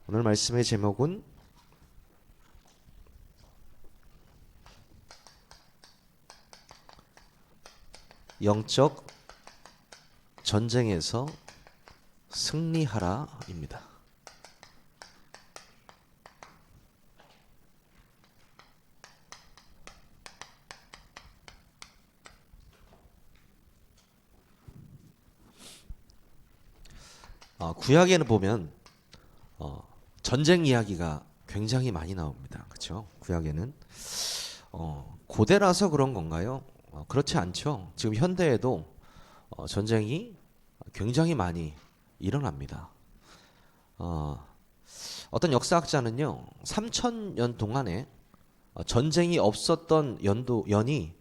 오늘 말씀의 제목은 영적 전쟁에서 승리하라입니다. 구약에는 보면 전쟁 이야기가 굉장히 많이 나옵니다. 그렇죠? 구약에는 고대라서 그런 건가요? 그렇지 않죠. 지금 현대에도 전쟁이 굉장히 많이 일어납니다. 어떤 역사학자는요, 3,000년 동안에 전쟁이 없었던 연이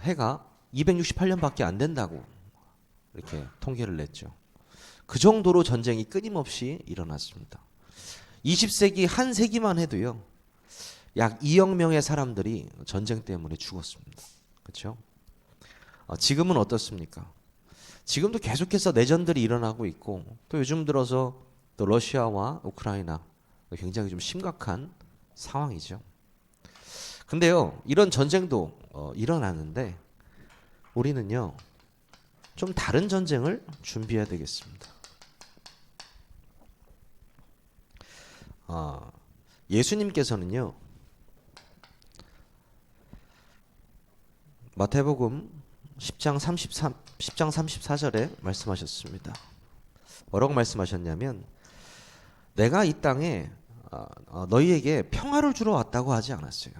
해가 268년밖에 안 된다고 이렇게 통계를 냈죠. 그 정도로 전쟁이 끊임없이 일어났습니다. 20세기 한 세기만 해도요, 약 2억 명의 사람들이 전쟁 때문에 죽었습니다. 그렇죠? 지금은 어떻습니까? 지금도 계속해서 내전들이 일어나고 있고, 또 요즘 들어서 또 러시아와 우크라이나 굉장히 좀 심각한 상황이죠. 근데요, 이런 전쟁도 일어나는데 우리는요, 좀 다른 전쟁을 준비해야 되겠습니다. 예수님께서는요, 마태복음 10장 34절에 말씀하셨습니다. 뭐라고 말씀하셨냐면, 내가 이 땅에 너희에게 평화를 주러 왔다고 하지 않았어요.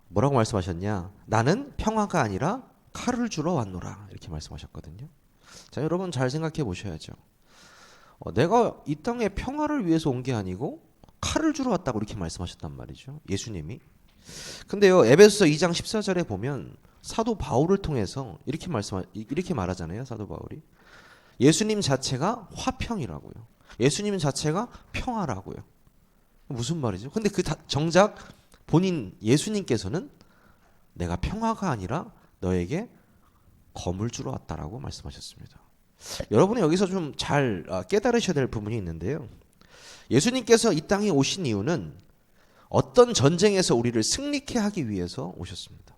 뭐라고 말씀하셨냐? 나는 평화가 아니라 칼을 주러 왔노라. 이렇게 말씀하셨거든요. 자, 여러분 잘 생각해 보셔야죠. 내가 이 땅에 평화를 위해서 온 게 아니고 칼을 주러 왔다고 이렇게 말씀하셨단 말이죠. 예수님이. 근데요, 에베소서 2장 14절에 보면 사도 바울을 통해서 이렇게 말하잖아요. 사도 바울이. 예수님 자체가 화평이라고요. 예수님 자체가 평화라고요. 무슨 말이죠? 근데 정작 본인 예수님께서는 내가 평화가 아니라 너에게 검을 주러 왔다라고 말씀하셨습니다. 여러분이 여기서 좀 잘 깨달으셔야 될 부분이 있는데요. 예수님께서 이 땅에 오신 이유는 어떤 전쟁에서 우리를 승리케 하기 위해서 오셨습니다.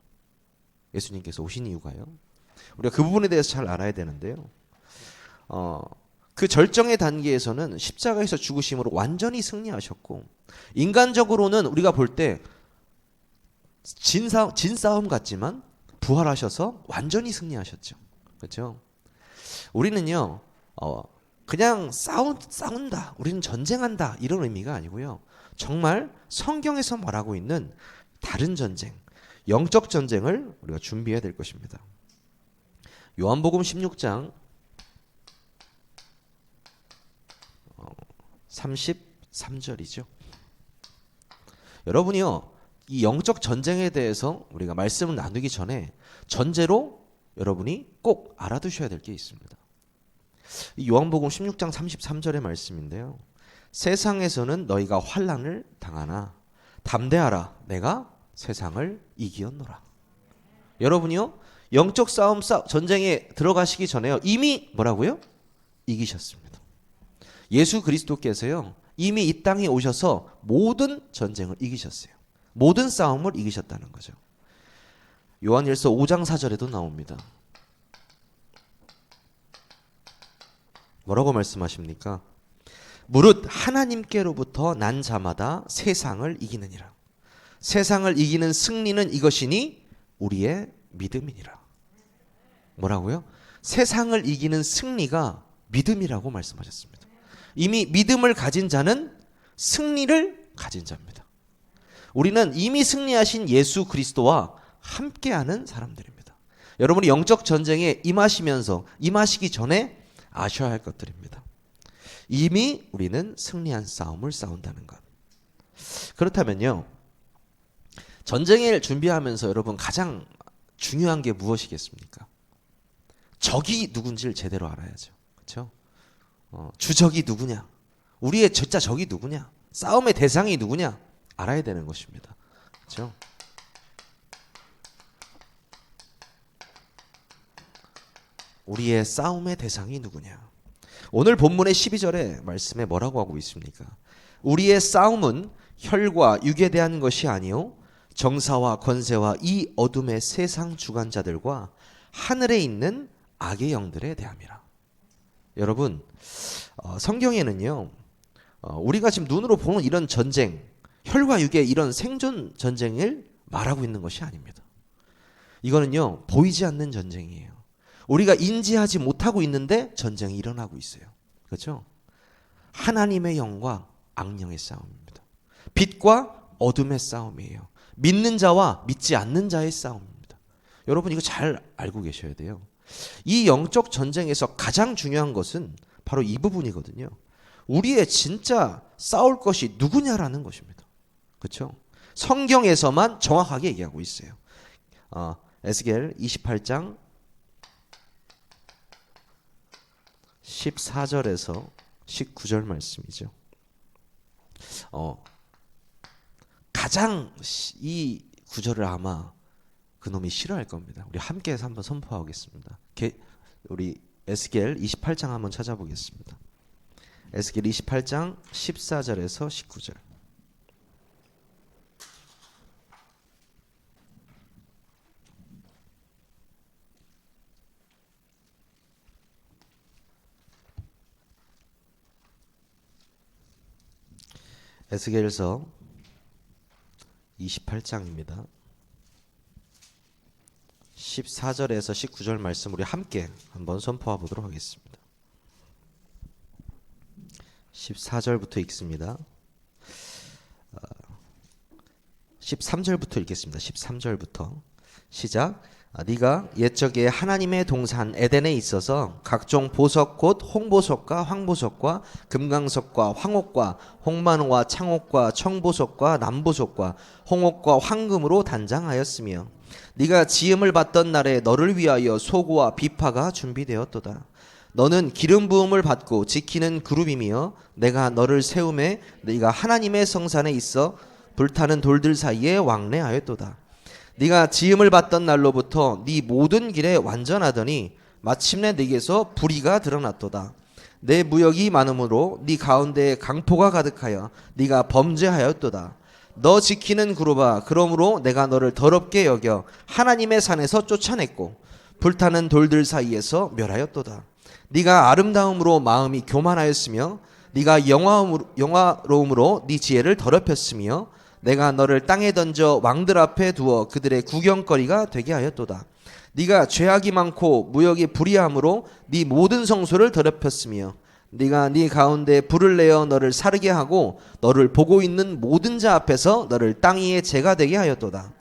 예수님께서 오신 이유가요. 우리가 그 부분에 대해서 잘 알아야 되는데요. 그 절정의 단계에서는 십자가에서 죽으심으로 완전히 승리하셨고, 인간적으로는 우리가 볼 때 진싸움 같지만 부활하셔서 완전히 승리하셨죠. 그렇죠? 우리는요, 그냥 싸운다, 우리는 전쟁한다, 이런 의미가 아니고요. 정말 성경에서 말하고 있는 다른 전쟁, 영적 전쟁을 우리가 준비해야 될 것입니다. 요한복음 16장 33절이죠. 여러분이요, 이 영적 전쟁에 대해서 우리가 말씀을 나누기 전에 전제로 여러분이 꼭 알아두셔야 될 게 있습니다. 이 요한복음 16장 33절의 말씀인데요. 세상에서는 너희가 환난을 당하나 담대하라, 내가 세상을 이기었노라. 여러분이요, 영적 전쟁에 들어가시기 전에요, 이미 뭐라고요? 이기셨습니다. 예수 그리스도께서요, 이미 이 땅에 오셔서 모든 전쟁을 이기셨어요. 모든 싸움을 이기셨다는 거죠. 요한일서 5장 4절에도 나옵니다. 뭐라고 말씀하십니까? 무릇 하나님께로부터 난 자마다 세상을 이기느니라. 세상을 이기는 승리는 이것이니 우리의 믿음이니라. 뭐라고요? 세상을 이기는 승리가 믿음이라고 말씀하셨습니다. 이미 믿음을 가진 자는 승리를 가진 자입니다. 우리는 이미 승리하신 예수 그리스도와 함께하는 사람들입니다. 여러분이 영적 전쟁에 임하시기 전에 아셔야 할 것들입니다. 이미 우리는 승리한 싸움을 싸운다는 것. 그렇다면요, 전쟁을 준비하면서 여러분 가장 중요한 게 무엇이겠습니까? 적이 누군지를 제대로 알아야죠. 그렇죠? 주적이 누구냐? 우리의 진짜 적이 누구냐? 싸움의 대상이 누구냐? 알아야 되는 것입니다. 그렇죠? 우리의 싸움의 대상이 누구냐? 오늘 본문의 12절에 말씀에 뭐라고 하고 있습니까? 우리의 싸움은 혈과 육에 대한 것이 아니요 정사와 권세와 이 어둠의 세상 주관자들과 하늘에 있는 악의 영들에 대함이라. 여러분, 성경에는요, 우리가 지금 눈으로 보는 이런 전쟁, 혈과 육의 이런 생존 전쟁을 말하고 있는 것이 아닙니다. 이거는요, 보이지 않는 전쟁이에요. 우리가 인지하지 못하고 있는데 전쟁이 일어나고 있어요. 그렇죠? 하나님의 영과 악령의 싸움입니다. 빛과 어둠의 싸움이에요. 믿는 자와 믿지 않는 자의 싸움입니다. 여러분 이거 잘 알고 계셔야 돼요. 이 영적 전쟁에서 가장 중요한 것은 바로 이 부분이거든요. 우리의 진짜 싸울 것이 누구냐라는 것입니다. 그렇죠? 성경에서만 정확하게 얘기하고 있어요. 에스겔 28장 14절에서 19절 말씀이죠. 가장 이 구절을 아마 그놈이 싫어할 겁니다. 우리 함께해서 한번 선포하겠습니다. 우리 에스겔 28장 한번 찾아보겠습니다. 에스겔 28장 14절에서 19절. 에스겔서 28장입니다. 14절에서 19절 말씀 우리 함께 한번 선포해 보도록 하겠습니다. 14절부터 읽습니다. 13절부터 읽겠습니다. 13절부터 시작. 네가 옛적에 하나님의 동산 에덴에 있어서 각종 보석 곧 홍보석과 황보석과 금강석과 황옥과 홍만호와 창옥과 청보석과 남보석과 홍옥과 황금으로 단장하였으며 네가 지음을 받던 날에 너를 위하여 소고와 비파가 준비되었도다. 너는 기름 부음을 받고 지키는 그룹이며 내가 너를 세움에 네가 하나님의 성산에 있어 불타는 돌들 사이에 왕래하였도다. 네가 지음을 받던 날로부터 네 모든 길에 완전하더니 마침내 네게서 불의가 드러났도다. 내 무역이 많으므로 네 가운데에 강포가 가득하여 네가 범죄하였도다. 너 지키는 그룹아, 그러므로 내가 너를 더럽게 여겨 하나님의 산에서 쫓아냈고 불타는 돌들 사이에서 멸하였도다. 네가 아름다움으로 마음이 교만하였으며 네가 영화로움으로 네 지혜를 더럽혔으며 내가 너를 땅에 던져 왕들 앞에 두어 그들의 구경거리가 되게 하였도다. 네가 죄악이 많고 무역이 불의함으로 네 모든 성소를 더럽혔으며 네가 네 가운데 불을 내어 너를 사르게 하고 너를 보고 있는 모든 자 앞에서 너를 땅 위에 재가 되게 하였도다.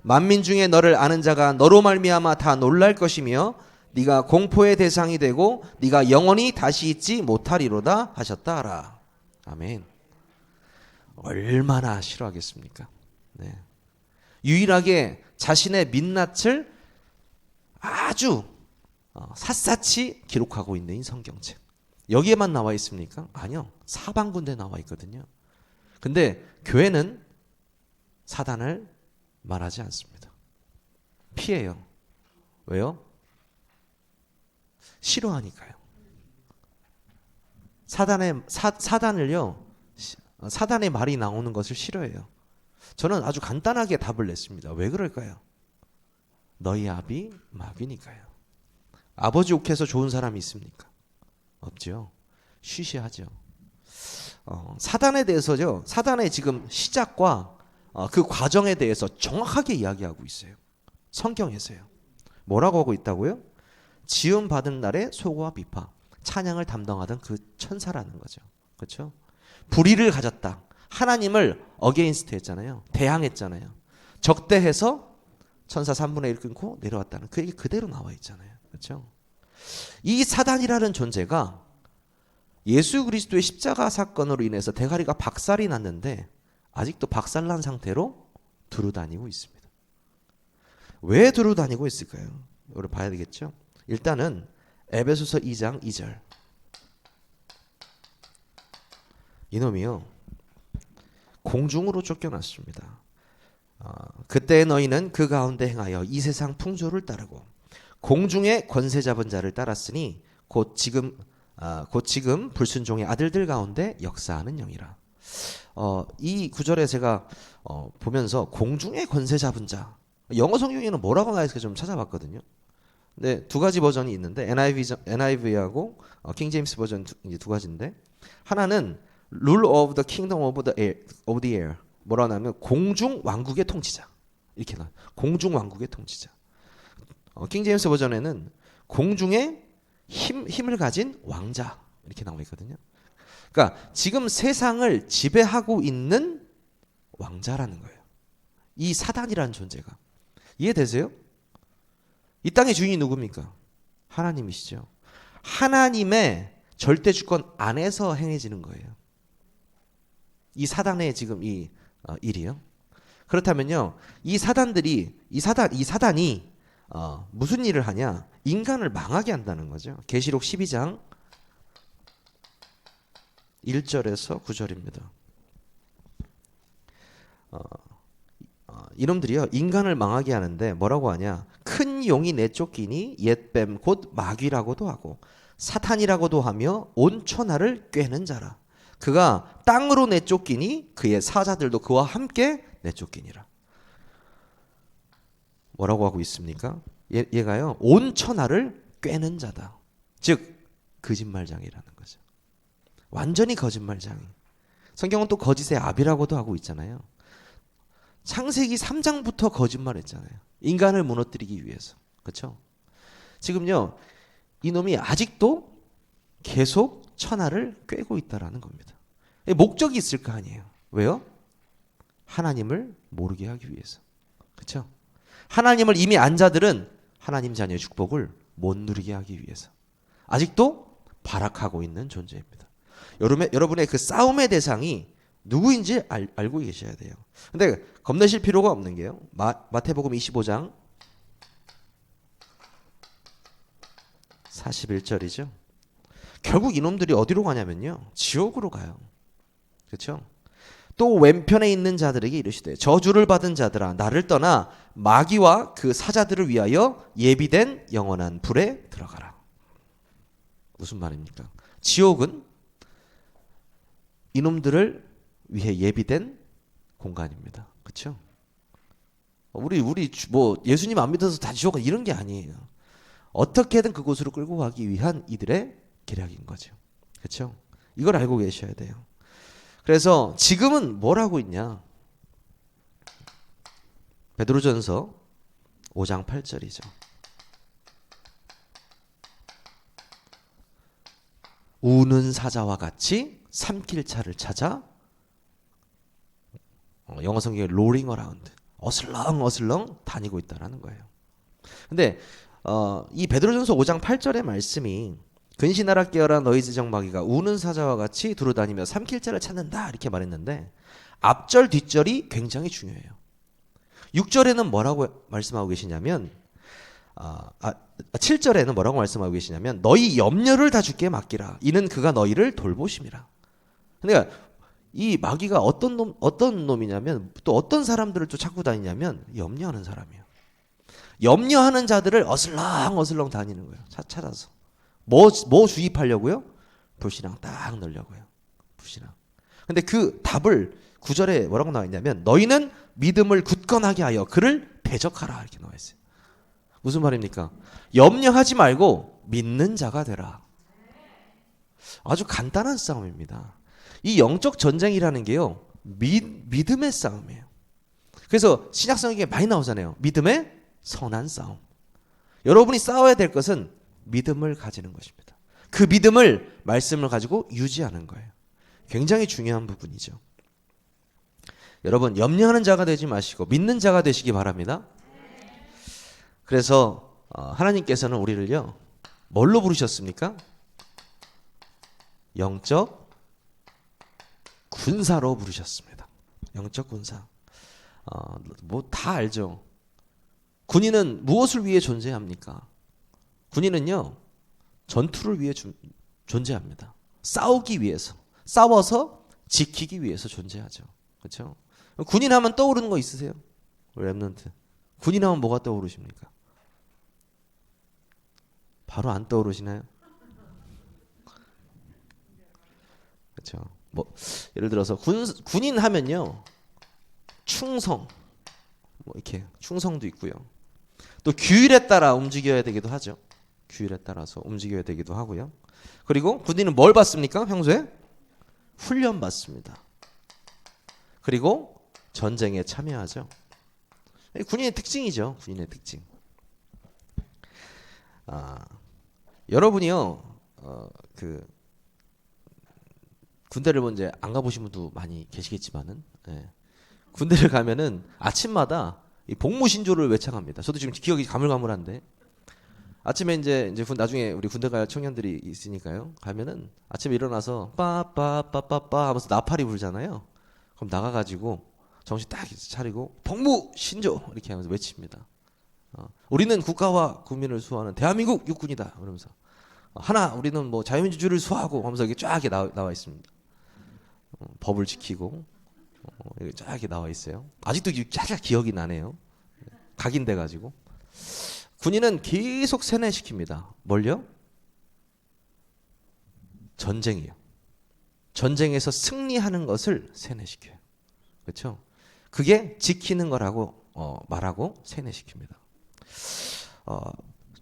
만민 중에 너를 아는 자가 너로 말미암아 다 놀랄 것이며 네가 공포의 대상이 되고 네가 영원히 다시 있지 못하리로다 하셨다 하라. 아멘. 얼마나 싫어하겠습니까? 네. 유일하게 자신의 민낯을 아주 샅샅이 기록하고 있는 이 성경책. 여기에만 나와 있습니까? 아니요. 사방군데 나와 있거든요. 근데 교회는 사단을 말하지 않습니다. 피해요. 왜요? 싫어하니까요. 사단의 말이 나오는 것을 싫어해요. 저는 아주 간단하게 답을 냈습니다. 왜 그럴까요? 너희 아비 마귀니까요. 아버지 옥해서 좋은 사람이 있습니까? 없죠. 쉬쉬하죠. 사단에 대해서죠. 사단의 지금 시작과 그 과정에 대해서 정확하게 이야기하고 있어요. 성경에서요. 뭐라고 하고 있다고요? 지음 받은 날에 소고와 비파, 찬양을 담당하던 그 천사라는 거죠. 그렇죠? 불의를 가졌다. 하나님을 어게인스트 했잖아요. 대항했잖아요. 적대해서 천사 3분의 1 끊고 내려왔다는 그 얘기 그대로 나와 있잖아요. 그렇죠? 이 사단이라는 존재가 예수 그리스도의 십자가 사건으로 인해서 대가리가 박살이 났는데 아직도 박살난 상태로 두루다니고 있습니다. 왜 두루다니고 있을까요? 우리 봐야 되겠죠? 일단은 에베소서 2장 2절. 이놈이요 공중으로 쫓겨났습니다. 그때 너희는 그 가운데 행하여 이 세상 풍조를 따르고 공중의 권세 잡은 자를 따랐으니 곧 지금 곧 지금 불순종의 아들들 가운데 역사하는 영이라. 이 구절에 제가 보면서 공중의 권세 잡은 자, 영어 성경에는 뭐라고 나와 있을까 좀 찾아봤거든요. 근데 두 가지 버전이 있는데 NIV하고 킹 제임스 버전 이제 두 가지인데, 하나는 rule of the kingdom of the air, 뭐라 하냐면 공중 왕국의 통치자, 이렇게 나와요. 공중 왕국의 통치자. 킹 제임스 버전에는 공중의 힘을 가진 왕자, 이렇게 나와 있거든요. 그러니까 지금 세상을 지배하고 있는 왕자라는 거예요. 이 사단이라는 존재가. 이해되세요? 이 땅의 주인이 누굽니까? 하나님이시죠. 하나님의 절대 주권 안에서 행해지는 거예요. 이 사단의 지금 이 일이요. 그렇다면요, 이 사단이 무슨 일을 하냐? 인간을 망하게 한다는 거죠. 계시록 12장 1절에서 9절입니다. 이놈들이요, 인간을 망하게 하는데 뭐라고 하냐? 큰 용이 내쫓기니 옛뱀 곧 마귀라고도 하고 사탄이라고도 하며 온 천하를 꿰는 자라. 그가 땅으로 내쫓기니 그의 사자들도 그와 함께 내쫓기니라. 뭐라고 하고 있습니까? 얘가요, 온 천하를 꿰는 자다. 즉 거짓말장이라는 거죠. 완전히 거짓말장이. 성경은 또 거짓의 아비라고도 하고 있잖아요. 창세기 3장부터 거짓말했잖아요. 인간을 무너뜨리기 위해서. 그렇죠? 지금요, 이놈이 아직도 계속 천하를 꿰고 있다라는 겁니다. 목적이 있을 거 아니에요. 왜요? 하나님을 모르게 하기 위해서. 그렇죠? 하나님을 이미 안 자들은 하나님 자녀의 축복을 못 누리게 하기 위해서 아직도 발악하고 있는 존재입니다. 여러분의 그 싸움의 대상이 누구인지 알고 계셔야 돼요. 근데 겁내실 필요가 없는 게요, 마태복음 25장 41절이죠. 결국 이놈들이 어디로 가냐면요, 지옥으로 가요. 그렇죠? 또 왼편에 있는 자들에게 이르시되 저주를 받은 자들아, 나를 떠나 마귀와 그 사자들을 위하여 예비된 영원한 불에 들어가라. 무슨 말입니까? 지옥은 이놈들을 위해 예비된 공간입니다. 그렇죠? 우리 뭐 예수님 안 믿어서 다 지옥 이런 게 아니에요. 어떻게든 그곳으로 끌고 가기 위한 이들의 계략인 거죠. 그렇죠? 이걸 알고 계셔야 돼요. 그래서 지금은 뭘 하고 있냐? 베드로전서 5장 8절이죠. 우는 사자와 같이 삼킬 차를 찾아, 영어 성경에 로링 어라운드, 어슬렁어슬렁 다니고 있다라는 거예요. 근데 이 베드로전서 5장 8절의 말씀이 근신하라 깨어라 너희 지정마귀가 우는 사자와 같이 두루다니며 삼킬 자를 찾는다, 이렇게 말했는데 앞절 뒷절이 굉장히 중요해요. 6절에는 뭐라고 말씀하고 계시냐면 7절에는 뭐라고 말씀하고 계시냐면 너희 염려를 다 주께 맡기라, 이는 그가 너희를 돌보심이라. 그러니까 이 마귀가 어떤 놈이냐면, 또 어떤 사람들을 또 찾고 다니냐면 염려하는 사람이에요. 염려하는 자들을 어슬렁어슬렁 다니는 거예요. 찾아서 뭐 주입하려고요? 불신앙 딱 넣으려고요. 불신앙. 근데 그 답을 9절에 뭐라고 나와 있냐면 너희는 믿음을 굳건하게 하여 그를 대적하라, 이렇게 나와 있어요. 무슨 말입니까? 염려하지 말고 믿는 자가 되라. 아주 간단한 싸움입니다. 이 영적 전쟁이라는 게요, 믿음의 싸움이에요. 그래서 신약 성경에 많이 나오잖아요. 믿음의 선한 싸움. 여러분이 싸워야 될 것은 믿음을 가지는 것입니다. 그 믿음을 말씀을 가지고 유지하는 거예요. 굉장히 중요한 부분이죠. 여러분, 염려하는 자가 되지 마시고 믿는 자가 되시기 바랍니다. 그래서 하나님께서는 우리를요, 뭘로 부르셨습니까? 영적 군사로 부르셨습니다. 영적 군사. 뭐 다 알죠. 군인은 무엇을 위해 존재합니까? 군인은요, 전투를 위해 존재합니다. 싸우기 위해서, 싸워서 지키기 위해서 존재하죠. 그렇죠? 군인하면 떠오르는 거 있으세요? 랩런트. 군인하면 뭐가 떠오르십니까? 바로 안 떠오르시나요? 그렇죠. 뭐 예를 들어서 군인 하면요, 충성, 뭐 이렇게 충성도 있고요. 또 규율에 따라 움직여야 되기도 하죠. 규율에 따라서 움직여야 되기도 하고요. 그리고 군인은 뭘 받습니까? 평소에 훈련 받습니다. 그리고 전쟁에 참여하죠. 군인의 특징이죠. 군인의 특징. 여러분이요, 그 군대를 뭐 이제 안 가보신 분도 많이 계시겠지만은, 예. 군대를 가면은 아침마다 이 복무신조를 외창합니다. 저도 지금 기억이 가물가물한데, 아침에 이제 나중에 우리 군대 갈 청년들이 있으니까요. 가면은 아침에 일어나서 빠빠빠빠빠 하면서 나팔이 불잖아요. 그럼 나가가지고 정신 딱 차리고 복무신조 이렇게 하면서 외칩니다. 우리는 국가와 국민을 수호하는 대한민국 육군이다. 그러면서 하나 우리는 뭐 자유민주주의를 수호하고 하면서 이게 쫙 이렇게 나와 있습니다. 법을 지키고 이렇게 쫙 이렇게 나와 있어요. 아직도 쫙 기억이 나네요. 각인돼 가지고 군인은 계속 세뇌시킵니다. 뭘요? 전쟁이요. 전쟁에서 승리하는 것을 세뇌시켜요. 그렇죠? 그게 지키는 거라고 말하고 세뇌시킵니다.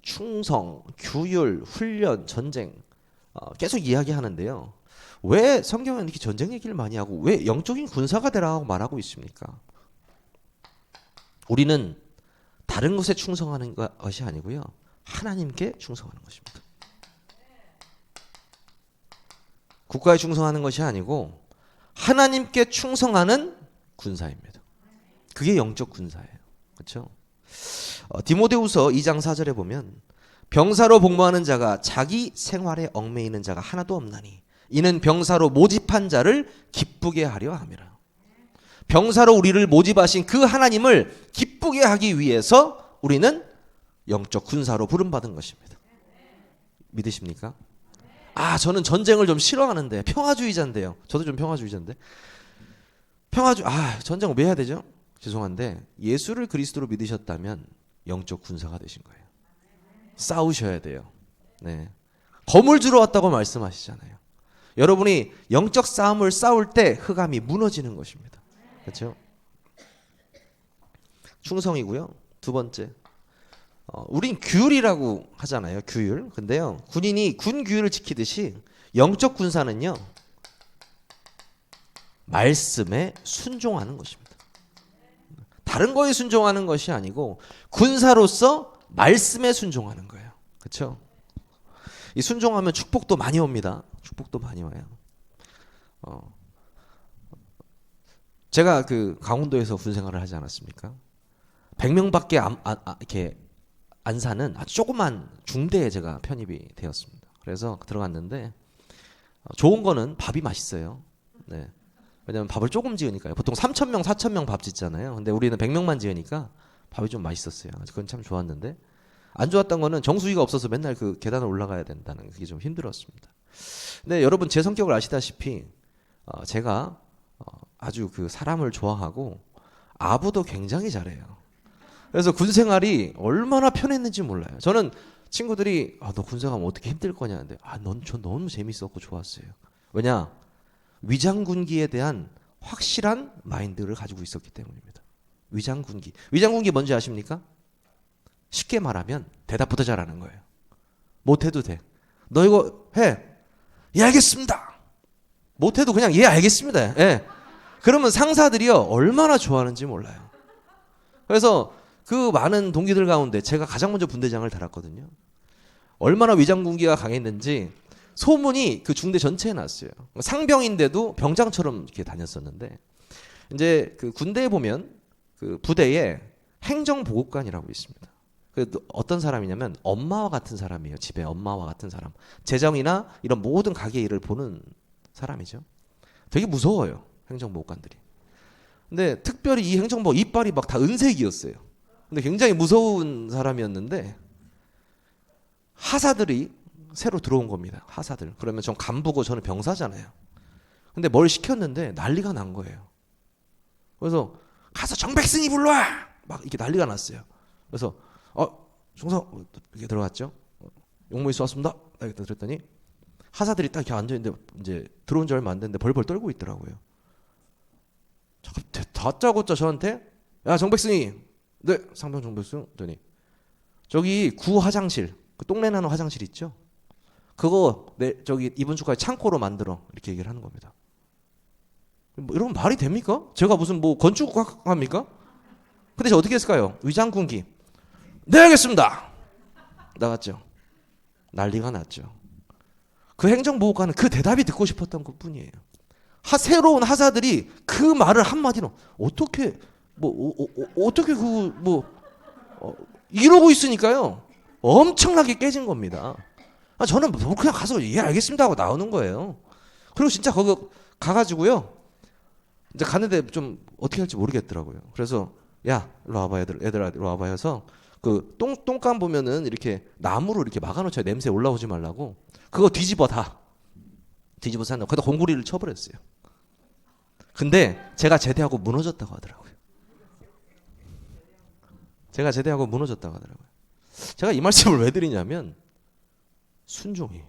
충성, 규율, 훈련, 전쟁 계속 이야기하는데요. 왜 성경은 이렇게 전쟁 얘기를 많이 하고 왜 영적인 군사가 되라고 말하고 있습니까? 우리는 다른 것에 충성하는 것이 아니고요. 하나님께 충성하는 것입니다. 국가에 충성하는 것이 아니고 하나님께 충성하는 군사입니다. 그게 영적 군사예요. 그렇죠? 디모데후서 2장 4절에 보면 병사로 복무하는 자가 자기 생활에 얽매이는 자가 하나도 없나니 이는 병사로 모집한 자를 기쁘게 하려 함이라. 병사로 우리를 모집하신 그 하나님을 기쁘게 하기 위해서 우리는 영적 군사로 부름받은 것입니다. 믿으십니까? 저는 전쟁을 좀 싫어하는데 평화주의자인데요. 저도 좀 평화주의자인데 전쟁을 왜 해야 되죠? 죄송한데 예수를 그리스도로 믿으셨다면 영적 군사가 되신 거예요. 싸우셔야 돼요. 네. 검을 주러 왔다고 말씀하시잖아요. 여러분이 영적 싸움을 싸울 때 흑암이 무너지는 것입니다. 그렇죠? 충성이고요. 두 번째, 우린 규율이라고 하잖아요. 규율. 근데요, 군인이 군 규율을 지키듯이 영적 군사는요, 말씀에 순종하는 것입니다. 다른 거에 순종하는 것이 아니고 군사로서 말씀에 순종하는 거예요. 그렇죠? 이 순종하면 축복도 많이 옵니다. 축복도 많이 와요. 제가 그 강원도에서 군 생활을 하지 않았습니까? 100명밖에 이렇게 안 사는 아주 조그만 중대에 제가 편입이 되었습니다. 그래서 들어갔는데 좋은 거는 밥이 맛있어요. 네. 왜냐면 밥을 조금 지으니까요. 보통 3,000명, 4,000명 밥 짓잖아요. 근데 우리는 100명만 지으니까 밥이 좀 맛있었어요. 그건 참 좋았는데 안 좋았던 거는 정수기가 없어서 맨날 그 계단을 올라가야 된다는 그게 좀 힘들었습니다. 근데 여러분 제 성격을 아시다시피 제가 아주 그 사람을 좋아하고 아부도 굉장히 잘해요. 그래서 군 생활이 얼마나 편했는지 몰라요. 저는 친구들이 너 군생 가면 어떻게 힘들 거냐 하는데 전 너무 재밌었고 좋았어요. 왜냐? 위장군기에 대한 확실한 마인드를 가지고 있었기 때문입니다. 위장군기. 위장군기 뭔지 아십니까? 쉽게 말하면 대답부터 잘하는 거예요. 못해도 돼. 너 이거 해. 예, 알겠습니다. 못해도 그냥 예, 알겠습니다. 예. 그러면 상사들이요 얼마나 좋아하는지 몰라요. 그래서 그 많은 동기들 가운데 제가 가장 먼저 분대장을 달았거든요. 얼마나 위장군기가 강했는지 소문이 그 중대 전체에 났어요. 상병인데도 병장처럼 이렇게 다녔었는데 이제 그 군대에 보면 그 부대에 행정보급관이라고 있습니다. 그 어떤 사람이냐면 엄마와 같은 사람이에요. 집에 엄마와 같은 사람. 재정이나 이런 모든 가게 일을 보는 사람이죠. 되게 무서워요. 행정보급관들이. 근데 특별히 이 행정보급 이빨이 막 다 은색이었어요. 근데 굉장히 무서운 사람이었는데 하사들이 새로 들어온 겁니다. 하사들. 그러면 전 간부고 저는 병사잖아요. 근데 뭘 시켰는데 난리가 난 거예요. 그래서 가서 정백승이 불러와! 막 이렇게 난리가 났어요. 그래서 중성 이렇게 들어갔죠. 용무이 쏘았습니다. 이렇게 들었더니 하사들이 딱 이렇게 앉아 있는데 이제 들어온 지 얼마 안 됐는데 벌벌 떨고 있더라고요. 잠깐 다짜고짜 저한테 야 정백승이 네 상병 정백승 더니 저기 구 화장실 그 똥내 나는 화장실 있죠? 그거 내 저기 이번 주까지 창고로 만들어 이렇게 얘기를 하는 겁니다. 뭐 이러면 말이 됩니까? 제가 무슨 뭐 건축학합니까? 근데 저 어떻게 했을까요? 위장군기 네 알겠습니다. 나갔죠. 난리가 났죠. 그 행정보호관은 그 대답이 듣고 싶었던 것뿐이에요. 새로운 하사들이 그 말을 한마디로 어떻게 어떻게 이러고 있으니까요. 엄청나게 깨진 겁니다. 저는 그냥 가서 예 알겠습니다 하고 나오는 거예요. 그리고 진짜 거기 가가지고요. 이제 갔는데 좀 어떻게 할지 모르겠더라고요. 그래서 야 일로 와봐 얘들아 일로 와봐 해서 그 똥감 보면은 이렇게 나무로 이렇게 막아놓죠. 냄새 올라오지 말라고. 그거 뒤집어서 산다고. 거기다 공구리를 쳐버렸어요. 근데 제가 제대하고 무너졌다고 하더라고요. 제가 이 말씀을 왜 드리냐면 순종이에요.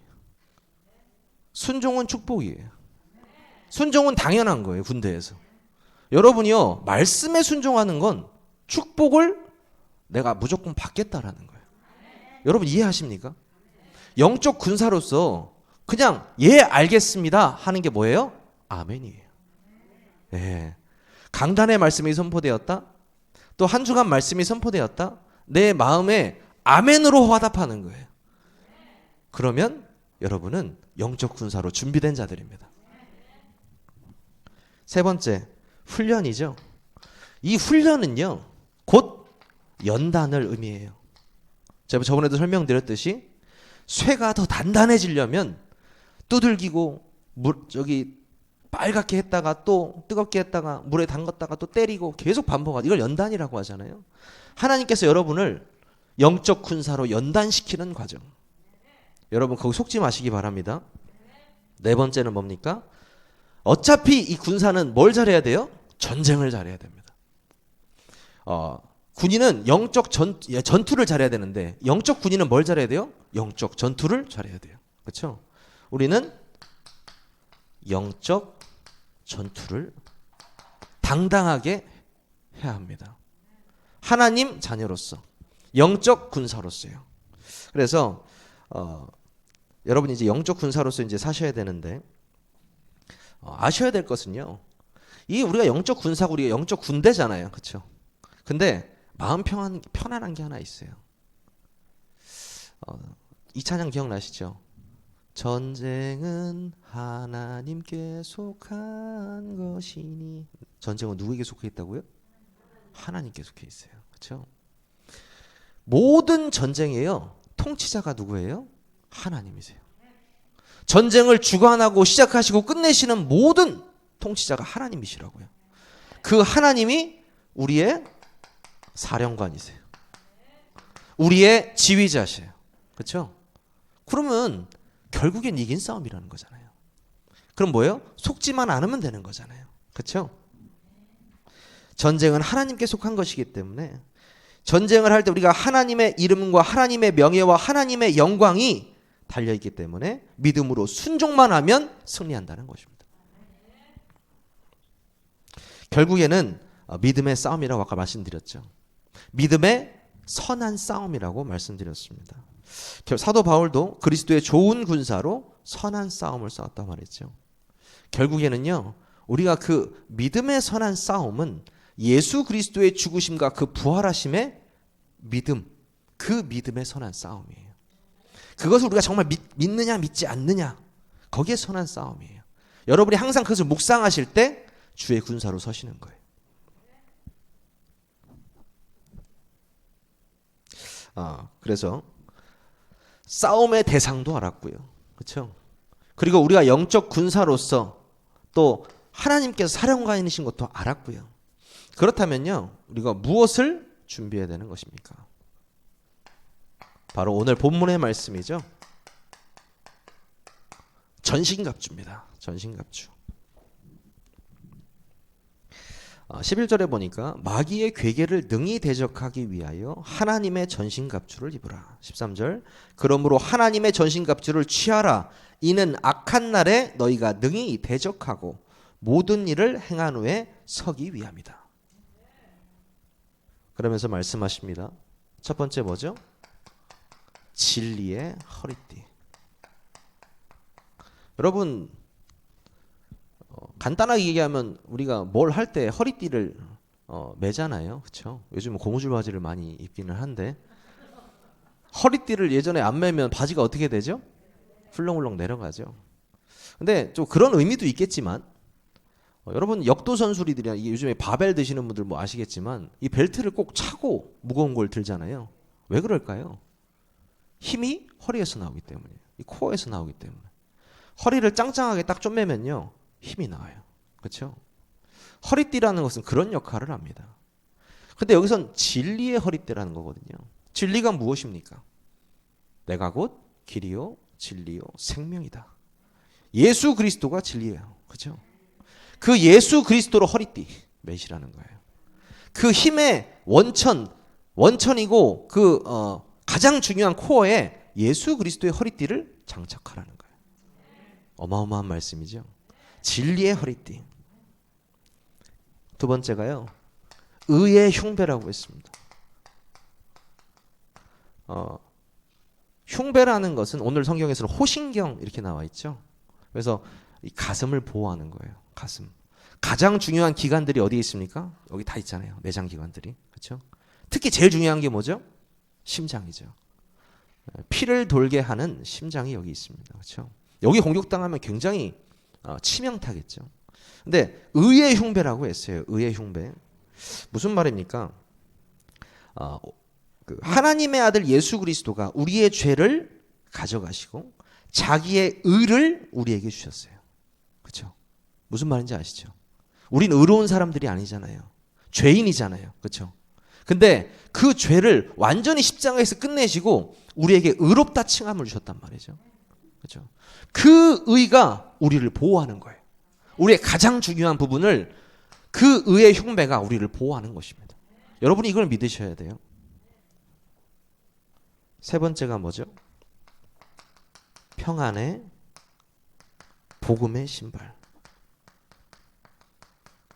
순종은 축복이에요. 순종은 당연한 거예요. 군대에서. 여러분이요. 말씀에 순종하는 건 축복을 내가 무조건 받겠다라는 거예요. 여러분 이해하십니까? 영적 군사로서 그냥 예 알겠습니다 하는 게 뭐예요? 아멘이에요. 예. 강단의 말씀이 선포되었다. 또 한 주간 말씀이 선포되었다. 내 마음에 아멘으로 화답하는 거예요. 그러면 여러분은 영적 군사로 준비된 자들입니다. 세 번째, 훈련이죠. 이 훈련은요, 곧 연단을 의미해요. 제가 저번에도 설명드렸듯이 쇠가 더 단단해지려면 두들기고 빨갛게 했다가 또 뜨겁게 했다가 물에 담갔다가 또 때리고 계속 반복하고 이걸 연단이라고 하잖아요. 하나님께서 여러분을 영적 군사로 연단시키는 과정. 여러분 거기 속지 마시기 바랍니다. 네 번째는 뭡니까? 어차피 이 군사는 뭘 잘해야 돼요? 전쟁을 잘해야 됩니다. 군인은 영적 전투를 잘해야 되는데 영적 군인은 뭘 잘해야 돼요? 영적 전투를 잘해야 돼요. 그렇죠? 우리는 영적 전투를 당당하게 해야 합니다. 하나님 자녀로서 영적 군사로서요. 그래서 여러분이 이제 영적 군사로서 이제 사셔야 되는데 아셔야 될 것은요. 이 우리가 영적 군사고 우리가 영적 군대잖아요. 그렇죠? 근데 마음 편안한 게 하나 있어요. 이 찬양 기억나시죠? 전쟁은 하나님께 속한 것이니. 전쟁은 누구에게 속해 있다고요? 하나님께 속해 있어요. 그렇죠? 모든 전쟁에요. 통치자가 누구예요? 하나님이세요. 전쟁을 주관하고 시작하시고 끝내시는 모든 통치자가 하나님이시라고요. 그 하나님이 우리의 사령관이세요. 우리의 지휘자시에요. 그렇죠? 그러면 결국엔 이긴 싸움이라는 거잖아요. 그럼 뭐예요? 속지만 않으면 되는 거잖아요. 그렇죠? 전쟁은 하나님께 속한 것이기 때문에 전쟁을 할 때 우리가 하나님의 이름과 하나님의 명예와 하나님의 영광이 달려있기 때문에 믿음으로 순종만 하면 승리한다는 것입니다. 결국에는 믿음의 싸움이라고 아까 말씀드렸죠. 믿음의 선한 싸움이라고 말씀드렸습니다. 사도 바울도 그리스도의 좋은 군사로 선한 싸움을 싸웠단 말이죠. 결국에는요, 우리가 그 믿음의 선한 싸움은 예수 그리스도의 죽으심과 그 부활하심의 믿음, 그 믿음의 선한 싸움이에요. 그것을 우리가 정말 믿느냐 믿지 않느냐, 거기에 선한 싸움이에요. 여러분이 항상 그것을 묵상하실 때 주의 군사로 서시는 거예요. 그래서 싸움의 대상도 알았고요. 그렇죠? 그리고 우리가 영적 군사로서 또 하나님께서 사령관이신 것도 알았고요. 그렇다면요, 우리가 무엇을 준비해야 되는 것입니까? 바로 오늘 본문의 말씀이죠. 전신갑주입니다. 전신갑주. 11절에 보니까 마귀의 괴계를 능히 대적하기 위하여 하나님의 전신갑주를 입으라. 13절 그러므로 하나님의 전신갑주를 취하라. 이는 악한 날에 너희가 능히 대적하고 모든 일을 행한 후에 서기 위함이다. 그러면서 말씀하십니다. 첫 번째 뭐죠? 진리의 허리띠. 여러분 간단하게 얘기하면 우리가 뭘 할 때 허리띠를 매잖아요. 그렇죠? 요즘은 고무줄 바지를 많이 입기는 한데 허리띠를 예전에 안 매면 바지가 어떻게 되죠? 훌렁훌렁 내려가죠. 근데 좀 그런 의미도 있겠지만 여러분 역도 선수들이나 요즘에 바벨 드시는 분들 뭐 아시겠지만 이 벨트를 꼭 차고 무거운 걸 들잖아요. 왜 그럴까요? 힘이 허리에서 나오기 때문이에요. 이 코어에서 나오기 때문에. 허리를 짱짱하게 딱 쪼매면요 힘이 나와요. 그렇죠? 허리띠라는 것은 그런 역할을 합니다. 근데 여기선 진리의 허리띠라는 거거든요. 진리가 무엇입니까? 내가 곧 길이요 진리요 생명이다. 예수 그리스도가 진리예요. 그렇죠? 그 예수 그리스도로 허리띠 매시라는 거예요. 그 힘의 원천이고 그 가장 중요한 코어에 예수 그리스도의 허리띠를 장착하라는 거예요. 어마어마한 말씀이죠. 진리의 허리띠. 두 번째가요. 의의 흉배라고 했습니다. 흉배라는 것은 오늘 성경에서는 호신경 이렇게 나와 있죠. 그래서 이 가슴을 보호하는 거예요. 가슴. 가장 중요한 기관들이 어디에 있습니까? 여기 다 있잖아요. 내장 기관들이. 그렇죠? 특히 제일 중요한 게 뭐죠? 심장이죠. 피를 돌게 하는 심장이 여기 있습니다. 그렇죠? 여기 공격당하면 굉장히 치명타겠죠. 근데 의의 흉배라고 했어요. 의의 흉배. 무슨 말입니까? 그 하나님의 아들 예수 그리스도가 우리의 죄를 가져가시고 자기의 의를 우리에게 주셨어요. 그렇죠? 무슨 말인지 아시죠? 우린 의로운 사람들이 아니잖아요. 죄인이잖아요. 그렇죠? 근데 그 죄를 완전히 십자가에서 끝내시고 우리에게 의롭다 칭함을 주셨단 말이죠. 그렇죠? 그 의가 우리를 보호하는 거예요. 우리의 가장 중요한 부분을 그 의의 흉배가 우리를 보호하는 것입니다. 여러분이 이걸 믿으셔야 돼요. 세 번째가 뭐죠? 평안의 복음의 신발.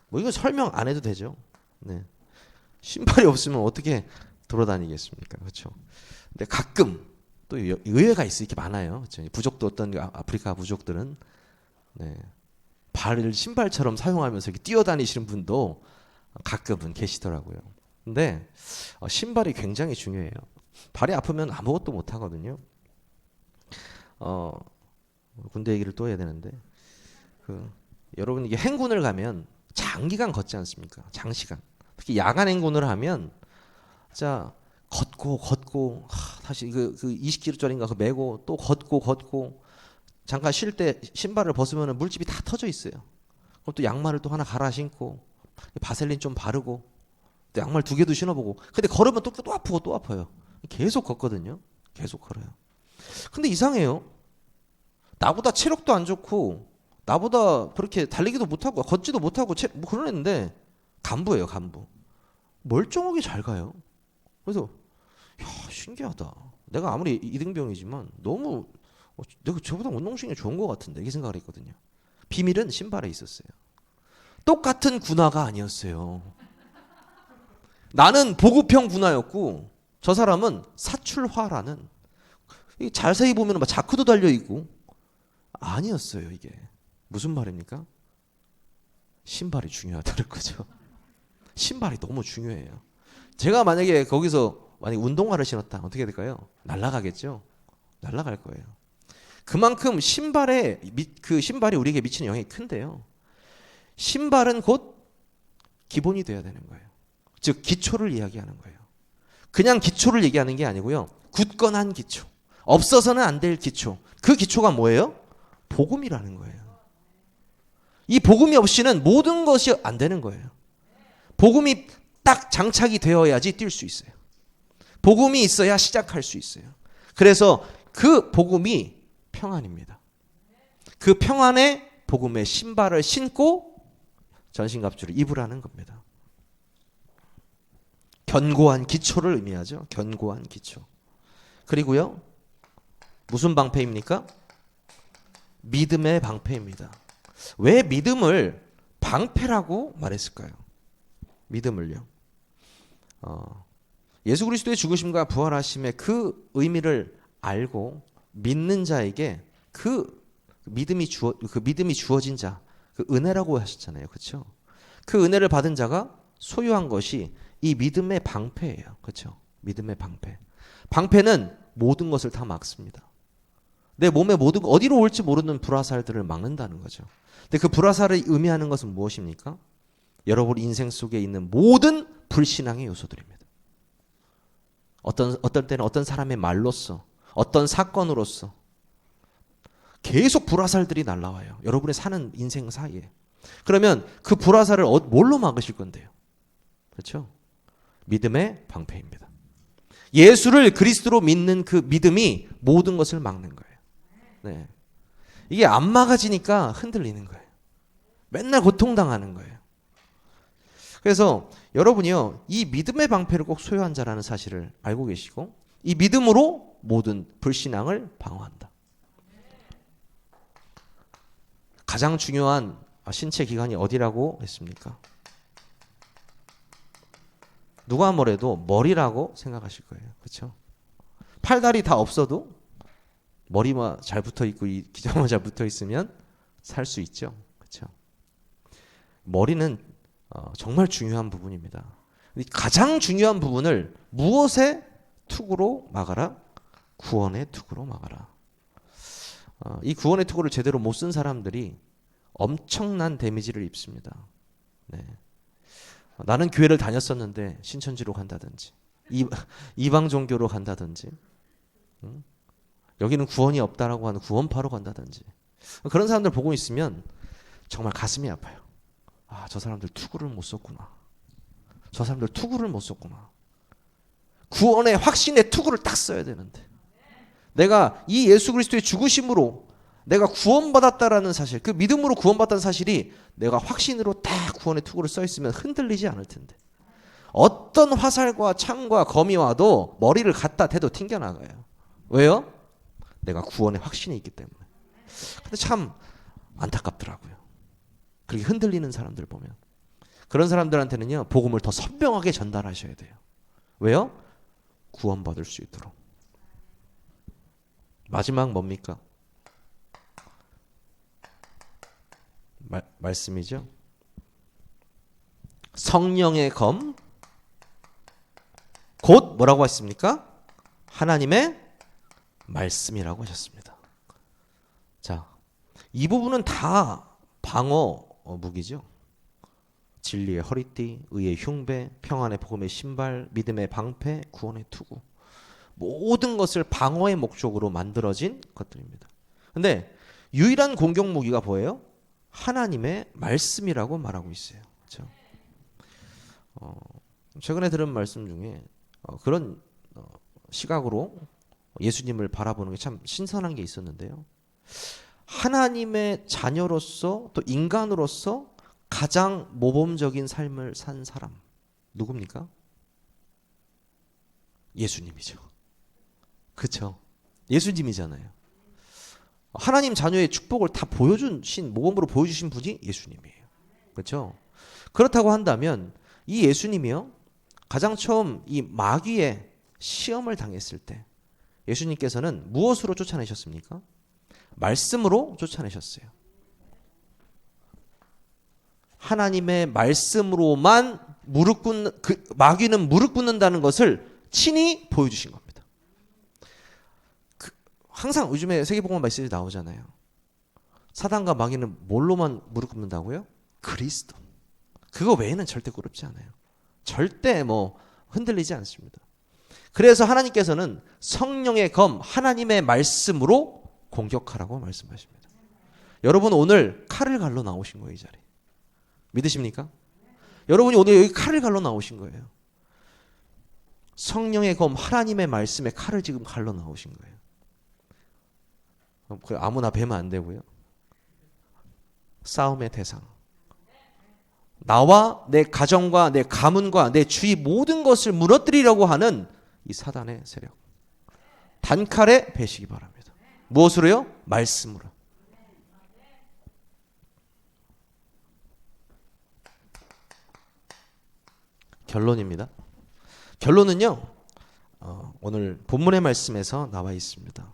뭐 이거 설명 안 해도 되죠. 네. 신발이 없으면 어떻게 돌아다니겠습니까? 그렇죠? 근데 가끔 또 의외가 있어 이렇게 많아요. 그렇죠? 부족도 어떤 아프리카 부족들은 네. 발을 신발처럼 사용하면서 이렇게 뛰어다니시는 분도 가끔은 계시더라고요. 근데 신발이 굉장히 중요해요. 발이 아프면 아무것도 못 하거든요. 군대 얘기를 또 해야 되는데 여러분 이게 행군을 가면 장기간 걷지 않습니까? 장시간. 특히 야간 행군을 하면 자 걷고 다시 그 20kg짜리인가 그 메고 또 걷고 잠깐 쉴 때 신발을 벗으면 물집이 다 터져 있어요. 그럼 또 양말을 또 하나 갈아 신고 바셀린 좀 바르고 또 양말 2개도 신어보고 근데 걸으면 또 아프고 또 아파요. 계속 걷거든요. 계속 걸어요. 근데 이상해요. 나보다 체력도 안 좋고 나보다 그렇게 달리기도 못하고 걷지도 못하고 뭐 그러는데 간부예요. 간부. 멀쩡하게 잘 가요. 그래서 야 신기하다. 내가 아무리 이등병이지만 너무 내가 저보다 운동신경이 좋은 것 같은데 이렇게 생각을 했거든요. 비밀은 신발에 있었어요. 똑같은 군화가 아니었어요. 나는 보급형 군화였고 저 사람은 사출화라는 자세히 보면 막 자크도 달려있고 아니었어요. 이게 무슨 말입니까? 신발이 중요하다는 거죠. 신발이 너무 중요해요. 제가 만약에 거기서 운동화를 신었다 어떻게 될까요? 날아가겠죠. 날아갈 거예요. 그만큼 그 신발이 우리에게 미치는 영향이 큰데요. 신발은 곧 기본이 돼야 되는 거예요. 즉 기초를 이야기하는 거예요. 그냥 기초를 얘기하는 게 아니고요. 굳건한 기초. 없어서는 안 될 기초. 그 기초가 뭐예요? 복음이라는 거예요. 이 복음이 없이는 모든 것이 안 되는 거예요. 복음이 딱 장착이 되어야지 뛸 수 있어요. 복음이 있어야 시작할 수 있어요. 그래서 그 복음이 평안입니다. 그 평안의 복음의 신발을 신고 전신갑주를 입으라는 겁니다. 견고한 기초를 의미하죠. 견고한 기초. 그리고요, 무슨 방패입니까? 믿음의 방패입니다. 왜 믿음을 방패라고 말했을까요? 믿음을요. 예수 그리스도의 죽으심과 부활하심의 그 의미를 알고 믿는 자에게 그 믿음이 주어진 자, 그 은혜라고 하셨잖아요. 그렇죠? 그 은혜를 받은 자가 소유한 것이 이 믿음의 방패예요. 그렇죠? 믿음의 방패. 방패는 모든 것을 다 막습니다. 내 몸에 모든 어디로 올지 모르는 불화살들을 막는다는 거죠. 근데 그 불화살을 의미하는 것은 무엇입니까? 여러분 인생 속에 있는 모든 불신앙의 요소들입니다. 어떤 때는 어떤 사람의 말로써, 어떤 사건으로서 계속 불화살들이 날라와요. 여러분의 사는 인생 사이에. 그러면 그 불화살을 뭘로 막으실 건데요? 그렇죠? 믿음의 방패입니다. 예수를 그리스도로 믿는 그 믿음이 모든 것을 막는 거예요. 네. 이게 안 막아지니까 흔들리는 거예요. 맨날 고통당하는 거예요. 그래서 여러분이요, 이 믿음의 방패를 꼭 소유한 자라는 사실을 알고 계시고, 이 믿음으로 모든 불신앙을 방어한다. 가장 중요한 신체 기관이 어디라고 했습니까? 누가 뭐래도 머리라고 생각하실 거예요. 그렇죠? 팔다리 다 없어도 머리만 잘 붙어 있고 이 기저만 잘 붙어 있으면 살 수 있죠. 그렇죠? 머리는 정말 중요한 부분입니다. 가장 중요한 부분을 무엇의 투구로 막아라? 구원의 투구로 막아라. 이 구원의 투구를 제대로 못 쓴 사람들이 엄청난 데미지를 입습니다. 네. 나는 교회를 다녔었는데 신천지로 간다든지 이방 종교로 간다든지 여기는 구원이 없다라고 하는 구원파로 간다든지 그런 사람들 보고 있으면 정말 가슴이 아파요. 아, 저 사람들 투구를 못 썼구나. 저 사람들 투구를 못 썼구나. 구원의 확신의 투구를 딱 써야 되는데 내가 이 예수 그리스도의 죽으심으로 내가 구원받았다라는 사실, 그 믿음으로 구원받았다는 사실이 내가 확신으로 딱 구원의 투구를 써 있으면 흔들리지 않을 텐데 어떤 화살과 창과 검이 와도 머리를 갖다 대도 튕겨나가요. 왜요? 내가 구원의 확신이 있기 때문에. 근데 참 안타깝더라고요. 그렇게 흔들리는 사람들 보면. 그런 사람들한테는요, 복음을 더 선명하게 전달하셔야 돼요. 왜요? 구원받을 수 있도록. 마지막 뭡니까? 말씀이죠. 성령의 검, 곧 뭐라고 했습니까? 하나님의 말씀이라고 하셨습니다. 자, 이 부분은 다 방어 무기죠. 진리의 허리띠, 의의 흉배, 평안의 복음의 신발, 믿음의 방패, 구원의 투구. 모든 것을 방어의 목적으로 만들어진 것들입니다. 근데 유일한 공격 무기가 뭐예요? 하나님의 말씀이라고 말하고 있어요. 그렇죠? 최근에 들은 말씀 중에 그런 시각으로 예수님을 바라보는 게 참 신선한 게 있었는데요. 하나님의 자녀로서 또 인간으로서 가장 모범적인 삶을 산 사람 누굽니까? 예수님이죠. 그렇죠? 예수님이잖아요. 하나님 자녀의 축복을 다 보여주신 모범으로 보여주신 분이 예수님이에요. 그렇죠? 그렇다고 한다면 이 예수님이요 가장 처음 이 마귀의 시험을 당했을 때 예수님께서는 무엇으로 쫓아내셨습니까? 말씀으로 쫓아내셨어요. 하나님의 말씀으로만 마귀는 무릎 꿇는다는 것을 친히 보여주신 겁니다. 항상 요즘에 세계복음화 메시지 나오잖아요. 사단과 마귀는 뭘로만 무릎 꿇는다고요? 그리스도. 그거 외에는 절대 꿇지 않아요. 절대 흔들리지 않습니다. 그래서 하나님께서는 성령의 검, 하나님의 말씀으로 공격하라고 말씀하십니다. 여러분 오늘 칼을 갈러 나오신 거예요, 이 자리에. 믿으십니까? 여러분이 오늘 여기 칼을 갈러 나오신 거예요. 성령의 검, 하나님의 말씀에 칼을 지금 갈러 나오신 거예요. 아무나 뵈면 안 되고요. 싸움의 대상. 나와 내 가정과 내 가문과 내 주위 모든 것을 무너뜨리려고 하는 이 사단의 세력. 단칼에 베시기 바랍니다. 무엇으로요? 말씀으로. 결론입니다. 결론은요, 오늘 본문의 말씀에서 나와 있습니다.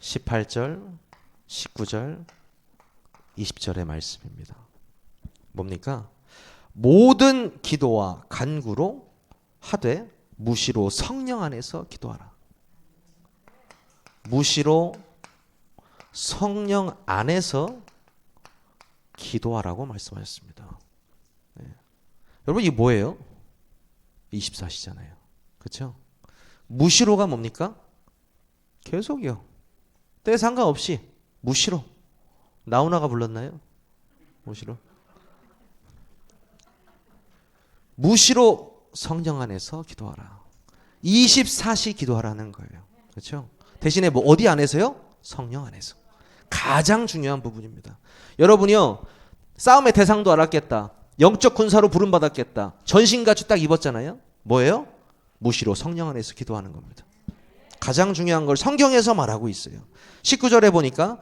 18절, 19절, 20절의 말씀입니다. 뭡니까? 모든 기도와 간구로 하되 무시로 성령 안에서 기도하라. 무시로 성령 안에서 기도하라고 말씀하셨습니다. 네. 여러분 이게 뭐예요? 24시잖아요. 그렇죠? 무시로가 뭡니까? 계속이요. 때에 상관없이 무시로. 나훈아가 불렀나요? 무시로. 무시로 성령 안에서 기도하라. 24시 기도하라는 거예요. 그렇죠? 대신에 뭐 어디 안에서요? 성령 안에서. 가장 중요한 부분입니다. 여러분이요, 싸움의 대상도 알았겠다. 영적 군사로 부름받았겠다. 전신가주 딱 입었잖아요. 뭐예요? 무시로 성령 안에서 기도하는 겁니다. 가장 중요한 걸 성경에서 말하고 있어요. 19절에 보니까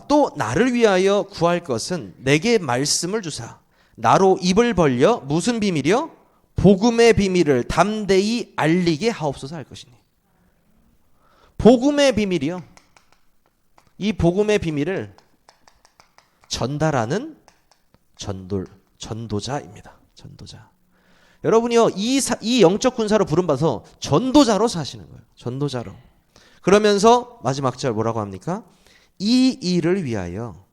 또 나를 위하여 구할 것은 내게 말씀을 주사 나로 입을 벌려 무슨 비밀이요? 복음의 비밀을 담대히 알리게 하옵소서 할 것이니. 복음의 비밀이요. 이 복음의 비밀을 전달하는 전도자입니다. 전도자. 여러분이요, 이 영적 군사로 부름받아서 전도자로 사시는 거예요. 전도자로. 그러면서 마지막 절 뭐라고 합니까? 이 일을 위하여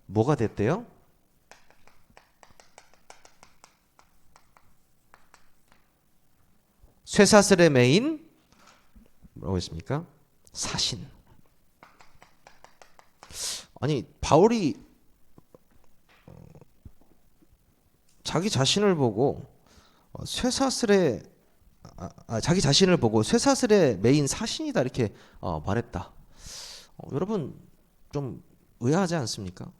뭐가 됐대요? 쇠사슬에 매인 뭐라고 했습니까? 사신. 아니 바울이 자기 자신을 보고 쇠사슬에 자기 자신을 보고 쇠사슬에 매인 사신이다 이렇게 말했다. 여러분 좀 의아하지 않습니까?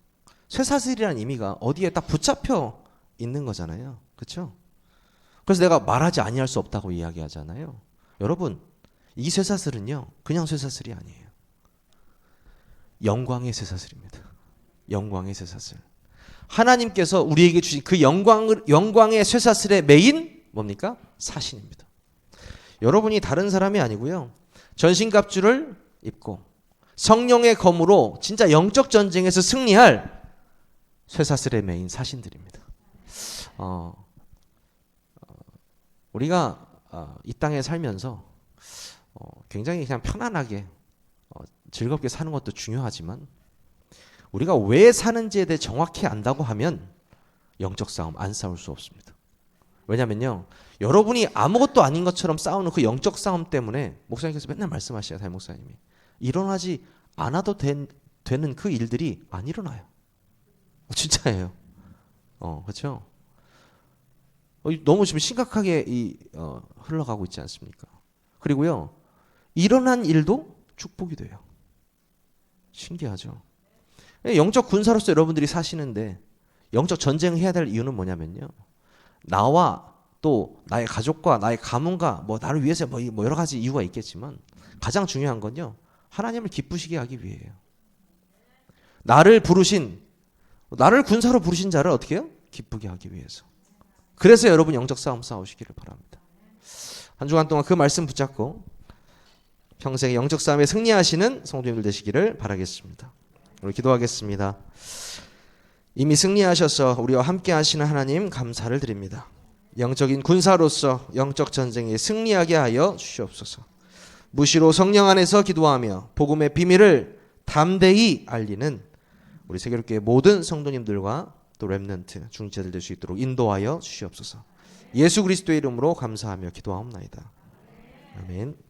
쇠사슬이라는 의미가 어디에 딱 붙잡혀 있는 거잖아요. 그렇죠? 그래서 내가 말하지 아니할 수 없다고 이야기하잖아요. 여러분 이 쇠사슬은요 그냥 쇠사슬이 아니에요. 영광의 쇠사슬입니다. 영광의 쇠사슬. 하나님께서 우리에게 주신 그 영광의 쇠사슬의 메인 뭡니까? 사신입니다. 여러분이 다른 사람이 아니고요. 전신갑주를 입고 성령의 검으로 진짜 영적 전쟁에서 승리할 쇠사슬의 메인 사신들입니다. 우리가 이 땅에 살면서 굉장히 그냥 편안하게 즐겁게 사는 것도 중요하지만 우리가 왜 사는지에 대해 정확히 안다고 하면 영적 싸움 안 싸울 수 없습니다. 왜냐면요, 여러분이 아무것도 아닌 것처럼 싸우는 그 영적 싸움 때문에 목사님께서 맨날 말씀하시죠. 담임 목사님이 일어나지 않아도 되는 그 일들이 안 일어나요. 진짜예요. 그렇죠? 너무 지금 심각하게 흘러가고 있지 않습니까? 그리고요, 일어난 일도 축복이 돼요. 신기하죠? 영적 군사로서 여러분들이 사시는데 영적 전쟁을 해야 될 이유는 뭐냐면요, 나와 또 나의 가족과 나의 가문과 뭐 나를 위해서 뭐 여러 가지 이유가 있겠지만 가장 중요한 건요, 하나님을 기쁘시게 하기 위해요. 나를 군사로 부르신 자를 어떻게 해요? 기쁘게 하기 위해서. 그래서 여러분 영적 싸움 싸우시기를 바랍니다. 한 주간 동안 그 말씀 붙잡고 평생 영적 싸움에 승리하시는 성도님들 되시기를 바라겠습니다. 우리 기도하겠습니다. 이미 승리하셔서 우리와 함께 하시는 하나님 감사를 드립니다. 영적인 군사로서 영적 전쟁에 승리하게 하여 주시옵소서. 무시로 성령 안에서 기도하며 복음의 비밀을 담대히 알리는 우리 세계교회 모든 성도님들과 또 렘넌트 중지자들 될 수 있도록 인도하여 주시옵소서. 예수 그리스도의 이름으로 감사하며 기도하옵나이다. 아멘.